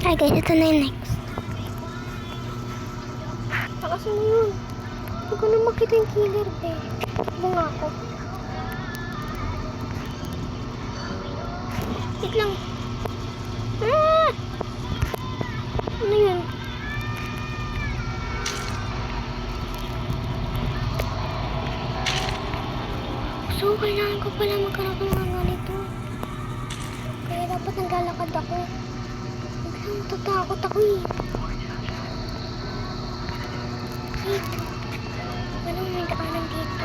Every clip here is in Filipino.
Ay guys, ito na yung next. Takas mo yun. Hindi ko na makita yung killer, be. Bunga ako. Wait lang. Ah! Ano yun? So, kailangan ko pala magkaroon ng mga ganito. Kaya dapat naglalakad ako. Biglang natatakot ako eh. Wait. Anong may daanan dito?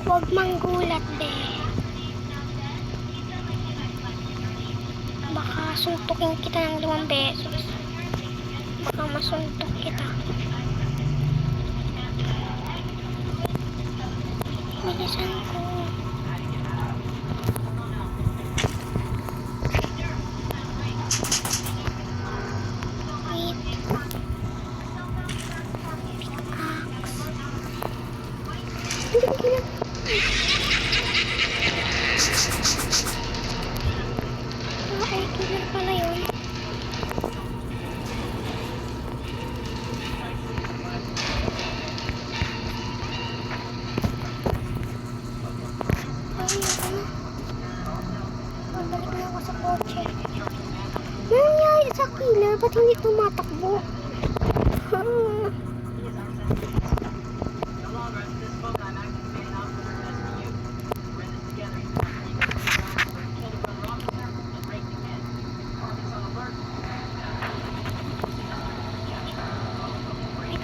Huwag manggulat, be. Baka suntukin kita ng 5 beses. Baka masuntok kita. Bilisan ko. Wait. Pickaxe. Hindi ko kailangan. Ay, killer pala yun. Ay, ano? Babalik na ako sa kotse. Ano nangyari sa killer? Ba't hindi tumatakbo?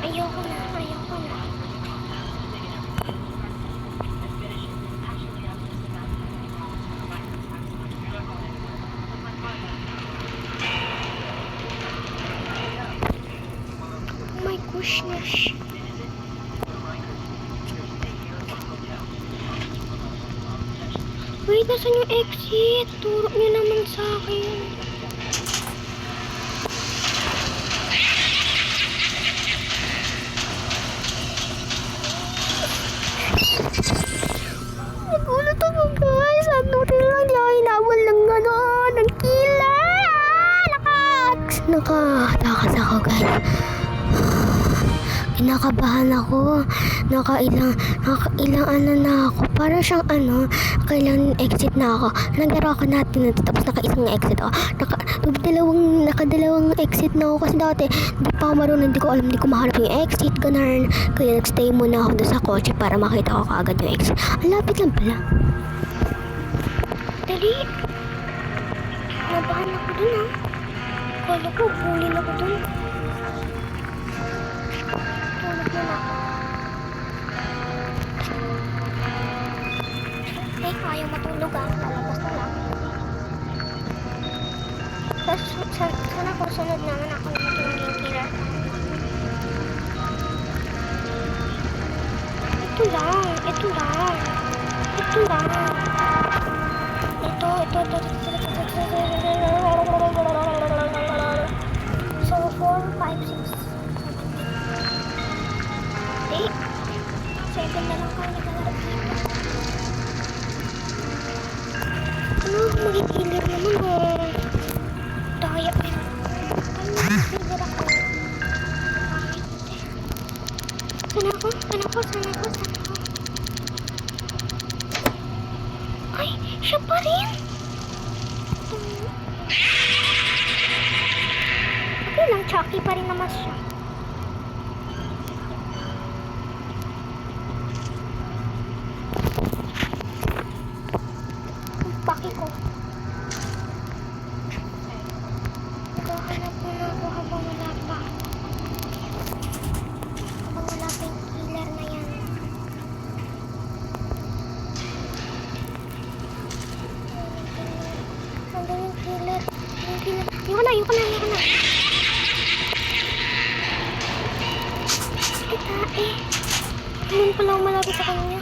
Ayoko na. Oh my gosh. Wait, nasan yung exit? Turo niyo naman sa akin. Nagulat ako guys. Ano rin lang yung hinabol ng gano'n. Ng killer. Nakatakas ako guys. Kinakabahan ako. Nakailang ano na ako. Para siyang kailangan exit na ako. Naglaro ako natin tapos nakaisang exit ako. Nakadalawang exit na ako kasi dati hindi pa ako marunong, hindi ko alam, hindi ko mahanap yung exit, ganun. Kaya nagstay muna ako doon sa kotse para makita ko kaagad yung exit. Ang lapit lang pala. Dali. Nabahan ako dun ha. Kala ko, bulin ako dun. Tulog na ako. Ayaw matulog ha. Lalabas na lang. Tapos, sana kung sunod naman ako na matulog killer. Ito lang. Ito. So, 4, 5, 6. 7 na lang kayo naglalaro dito. Magkikiller naman daya pa yun. Magkikiller ako. Sana ako. Ay, siya pa rin. Okay lang, Chucky pa rin naman siya. Paki ko. Naghahanap muna ako habang wala pa. Habang wala pa yung killer na yan. Nandun yung killer. Ayoko na. Ay, ganun pala ako malapit sa kanya.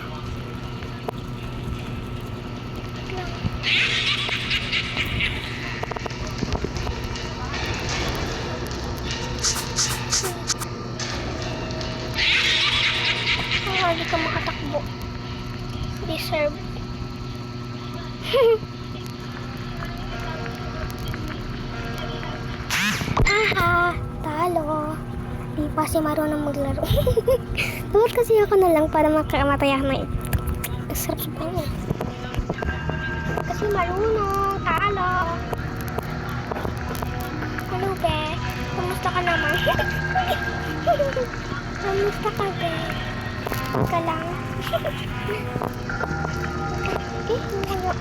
Kasi marunong maglaro. Dapat kasi ako na lang para makamatay ako na sarap sa banyo. Kasi marunong, talo. Hello, be. Kamusta ka naman? Kamusta ka, be? Ka lang. Wala.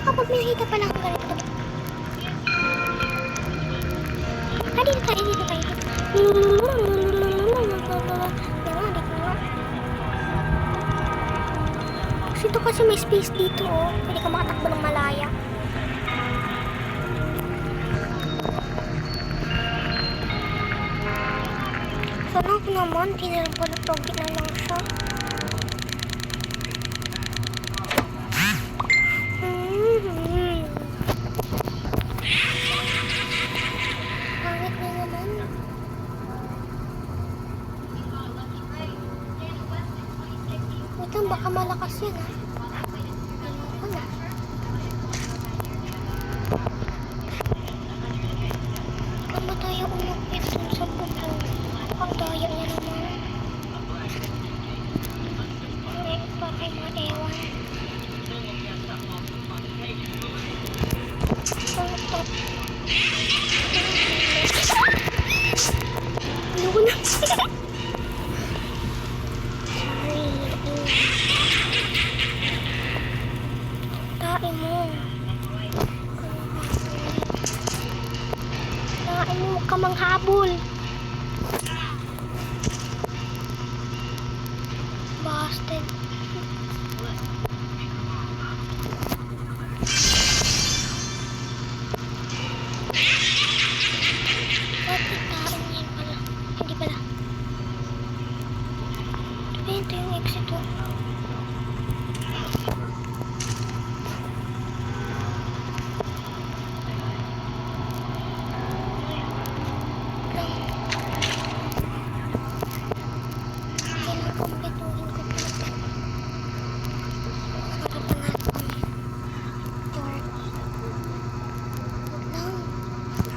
Kapag may nakita pala akong ganito. Dito tayo, dito tayo. Dito kasi may space dito, oh. Pwede ka makatakbo ng malaya. Sana ako naman, tinarapag na lang siya. Pangit na naman. Wait lang, baka malakas yan, ha? Ayoko na. Baka ba tayo umapit dun sa buko? Ang daya niya naman. Pa kay mga ewan. Stop. Ayoko na. Sorry. Tain mo. Tain mo, huwag ka manghabol. Bastard. Ito yung exit, oh.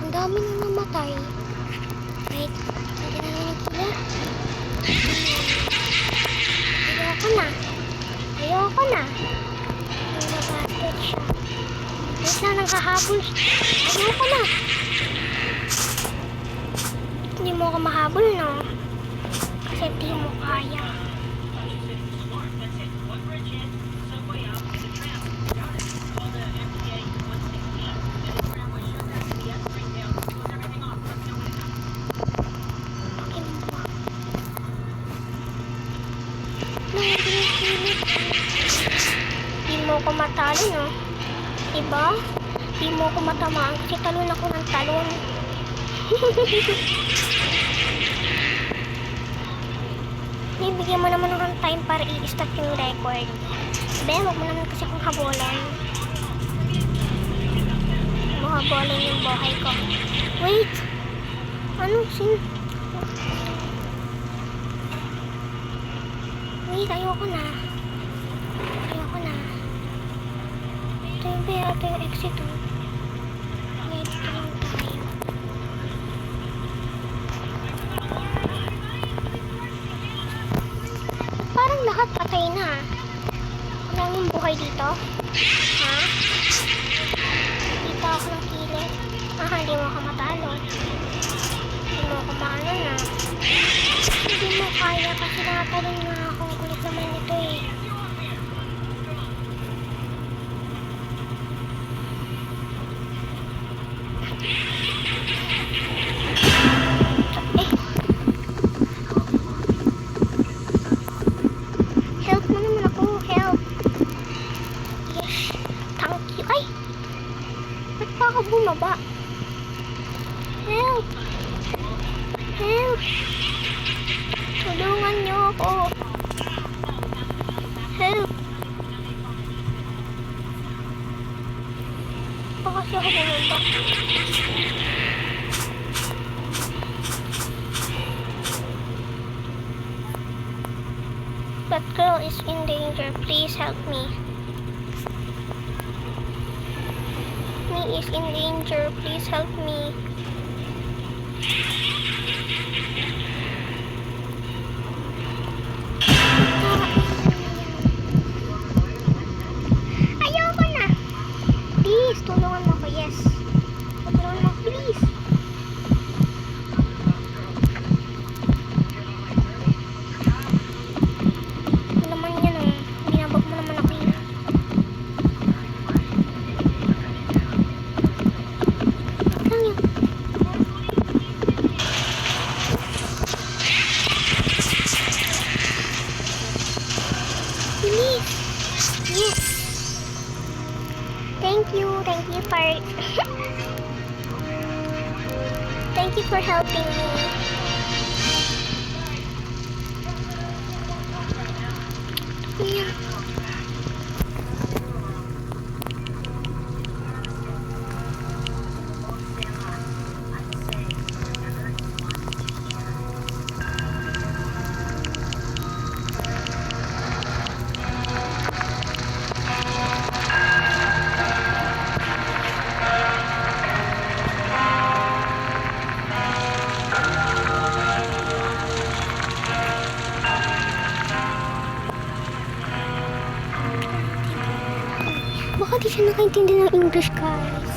Ang dami na namatay. Wait, hindi na naman sila. Ayoko na. Ang nabasted siya. Wait na, nanghahabol. Ayoko na. Hindi mo ako mahabol, no? Kasi hindi mo kaya. Di mo ko matalo, no? Diba? Di mo ko matamaan kasi talon ako ng talon. Bigyan mo naman ng time para i-start yung record. Be, wag mo naman kasi akong habolan. Mahabolan yung buhay ko. Wait! Ano? Wait, ayoko na. Ito yung be, ito yung exit, oh. Wait, ito lang tayo. Parang lahat patay na. Wala yung buhay dito. Ha? Dito ako ng kilid. Hindi mo ka matalo. Hindi mo ka maano na. Hindi mo kaya kasi nakatalon nga ako. Kulit naman ito, eh. Help mo naman ako. Help. Yes. Thank you. Ay! Ba't pa ako bumaba? Help! Help! Tulungan niyo ako. Help! Pa kasi ako bumaba. That girl is in danger. Please help me. Me is in danger. Please help me. Ayoko na. Please, tulungan mo ako. Yes. Tulungan mo ako, please. Ano naman yan, oh. Binabag mo naman ako, eh. Lang yun. Please. Yes. Thank you for thank you for helping me. Yeah. Baka di siya nakaintindi ng English, guys.